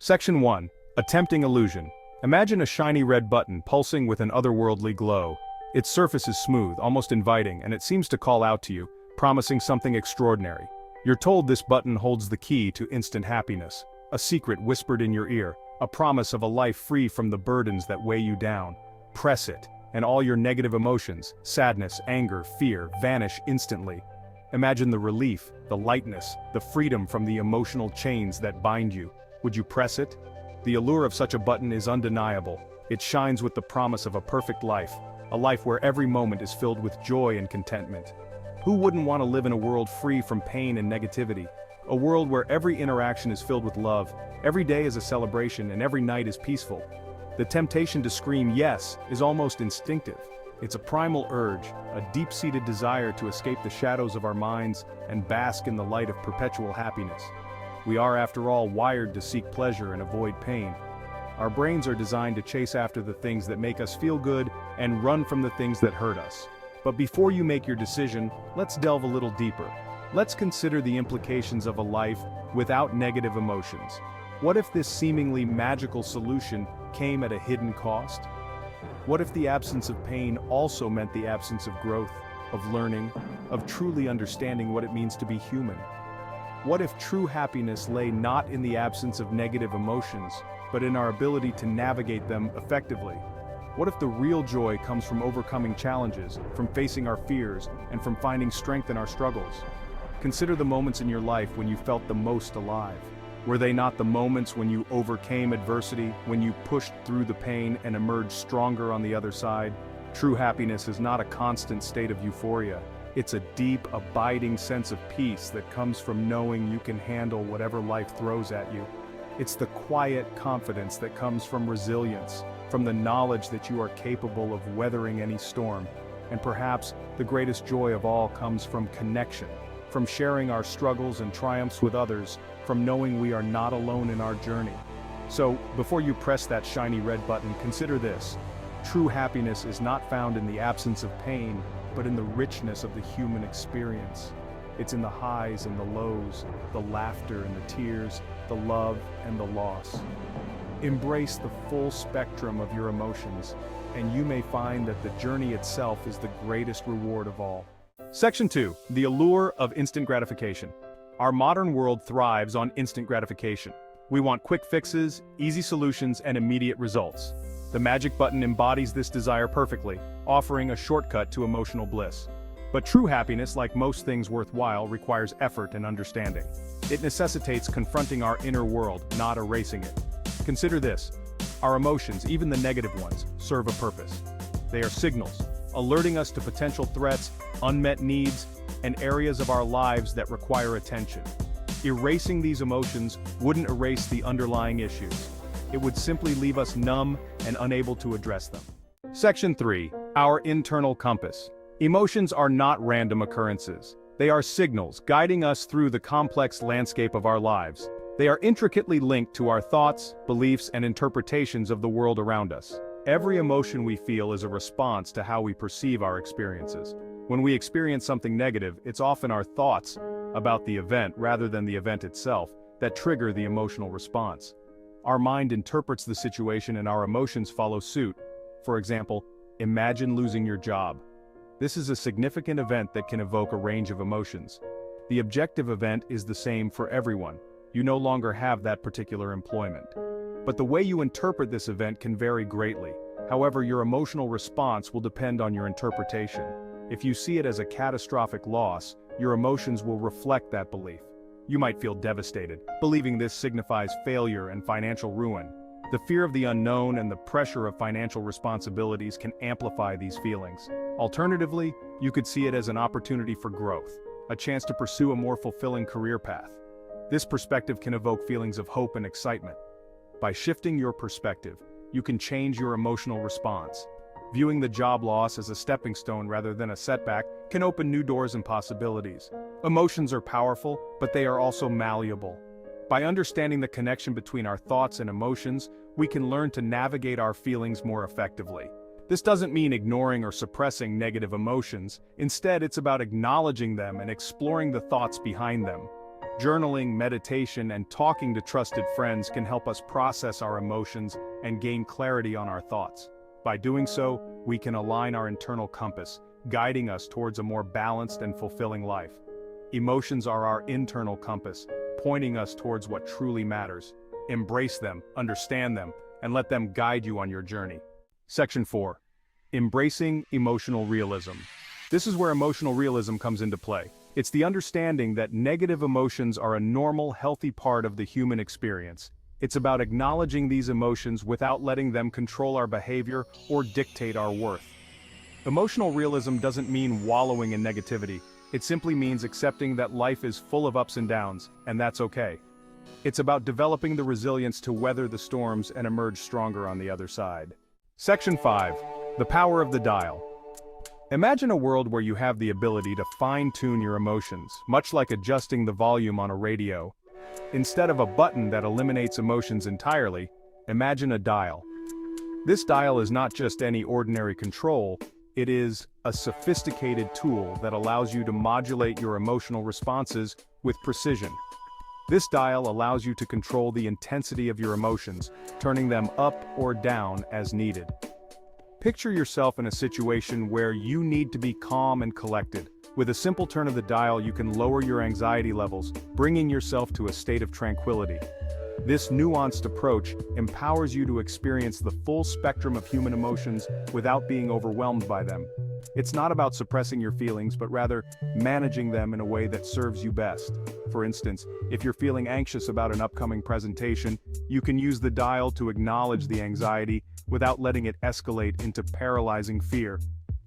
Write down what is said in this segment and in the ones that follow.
Section 1. A tempting illusion. Imagine a shiny red button pulsing with an otherworldly glow. Its surface is smooth, almost inviting, and it seems to call out to you, promising something extraordinary. You're told this button holds the key to instant happiness, a secret whispered in your ear, a promise of a life free from the burdens that weigh you down. Press it, and all your negative emotions, sadness, anger, fear, vanish instantly. Imagine the relief, the lightness, the freedom from the emotional chains that bind you. Would you press it? The allure of such a button is undeniable. It shines with the promise of a perfect life, a life where every moment is filled with joy and contentment. Who wouldn't want to live in a world free from pain and negativity? A world where every interaction is filled with love, every day is a celebration, and every night is peaceful. The temptation to scream yes is almost instinctive. It's a primal urge, a deep-seated desire to escape the shadows of our minds and bask in the light of perpetual happiness. We are, after all, wired to seek pleasure and avoid pain. Our brains are designed to chase after the things that make us feel good and run from the things that hurt us. But before you make your decision, let's delve a little deeper. Let's consider the implications of a life without negative emotions. What if this seemingly magical solution came at a hidden cost? What if the absence of pain also meant the absence of growth, of learning, of truly understanding what it means to be human? What if true happiness lay not in the absence of negative emotions, but in our ability to navigate them effectively? What if the real joy comes from overcoming challenges, from facing our fears, and from finding strength in our struggles? Consider the moments in your life when you felt the most alive. Were they not the moments when you overcame adversity, when you pushed through the pain and emerged stronger on the other side? True happiness is not a constant state of euphoria. It's a deep, abiding sense of peace that comes from knowing you can handle whatever life throws at you. It's the quiet confidence that comes from resilience, from the knowledge that you are capable of weathering any storm. And perhaps the greatest joy of all comes from connection, from sharing our struggles and triumphs with others, from knowing we are not alone in our journey. So, before you press that shiny red button, consider this. True happiness is not found in the absence of pain, but in the richness of the human experience. It's in the highs and the lows, the laughter and the tears, the love and the loss. Embrace the full spectrum of your emotions, and you may find that the journey itself is the greatest reward of all. Section 2. The allure of instant gratification. Our modern world thrives on instant gratification. We want quick fixes, easy solutions, and immediate results. The magic button embodies this desire perfectly, offering a shortcut to emotional bliss. But true happiness, like most things worthwhile, requires effort and understanding. It necessitates confronting our inner world, not erasing it. Consider this. Our emotions, even the negative ones, serve a purpose. They are signals, alerting us to potential threats, unmet needs, and areas of our lives that require attention. Erasing these emotions wouldn't erase the underlying issues. It would simply leave us numb and unable to address them. Section 3. Our internal compass. Emotions are not random occurrences. They are signals guiding us through the complex landscape of our lives. They are intricately linked to our thoughts, beliefs, and interpretations of the world around us. Every emotion we feel is a response to how we perceive our experiences. When we experience something negative, it's often our thoughts about the event rather than the event itself that trigger the emotional response. Our mind interprets the situation and our emotions follow suit. For example, imagine losing your job. This is a significant event that can evoke a range of emotions. The objective event is the same for everyone. You no longer have that particular employment. But the way you interpret this event can vary greatly. However, your emotional response will depend on your interpretation. If you see it as a catastrophic loss, your emotions will reflect that belief. You might feel devastated, believing this signifies failure and financial ruin. The fear of the unknown and the pressure of financial responsibilities can amplify these feelings. Alternatively, you could see it as an opportunity for growth, a chance to pursue a more fulfilling career path. This perspective can evoke feelings of hope and excitement. By shifting your perspective, you can change your emotional response. Viewing the job loss as a stepping stone rather than a setback can open new doors and possibilities. Emotions are powerful, but they are also malleable. By understanding the connection between our thoughts and emotions, we can learn to navigate our feelings more effectively. This doesn't mean ignoring or suppressing negative emotions. Instead, it's about acknowledging them and exploring the thoughts behind them. Journaling, meditation, and talking to trusted friends can help us process our emotions and gain clarity on our thoughts. By doing so, we can align our internal compass, guiding us towards a more balanced and fulfilling life. Emotions are our internal compass, pointing us towards what truly matters. Embrace them, understand them, and let them guide you on your journey. Section 4. Embracing emotional realism. This is where emotional realism comes into play. It's the understanding that negative emotions are a normal, healthy part of the human experience. It's about acknowledging these emotions without letting them control our behavior or dictate our worth. Emotional realism doesn't mean wallowing in negativity. It simply means accepting that life is full of ups and downs, and that's okay. It's about developing the resilience to weather the storms and emerge stronger on the other side. Section 5. The power of the dial. Imagine a world where you have the ability to fine-tune your emotions, much like adjusting the volume on a radio. Instead of a button that eliminates emotions entirely, imagine a dial. This dial is not just any ordinary control, it is a sophisticated tool that allows you to modulate your emotional responses with precision. This dial allows you to control the intensity of your emotions, turning them up or down as needed. Picture yourself in a situation where you need to be calm and collected. With a simple turn of the dial, you can lower your anxiety levels, bringing yourself to a state of tranquility. This nuanced approach empowers you to experience the full spectrum of human emotions without being overwhelmed by them. It's not about suppressing your feelings, but rather managing them in a way that serves you best. For instance, if you're feeling anxious about an upcoming presentation, you can use the dial to acknowledge the anxiety without letting it escalate into paralyzing fear.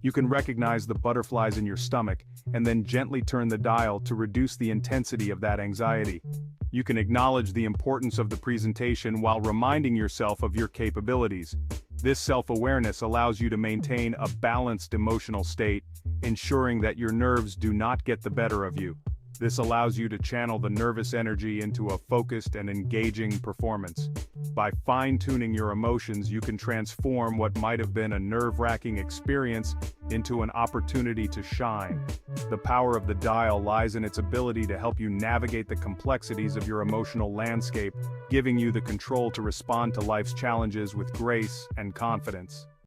You can recognize the butterflies in your stomach and then gently turn the dial to reduce the intensity of that anxiety. You can acknowledge the importance of the presentation while reminding yourself of your capabilities. This self-awareness allows you to maintain a balanced emotional state, ensuring that your nerves do not get the better of you. This allows you to channel the nervous energy into a focused and engaging performance. By fine-tuning your emotions, you can transform what might have been a nerve-wracking experience into an opportunity to shine. The power of the dial lies in its ability to help you navigate the complexities of your emotional landscape, giving you the control to respond to life's challenges with grace and confidence.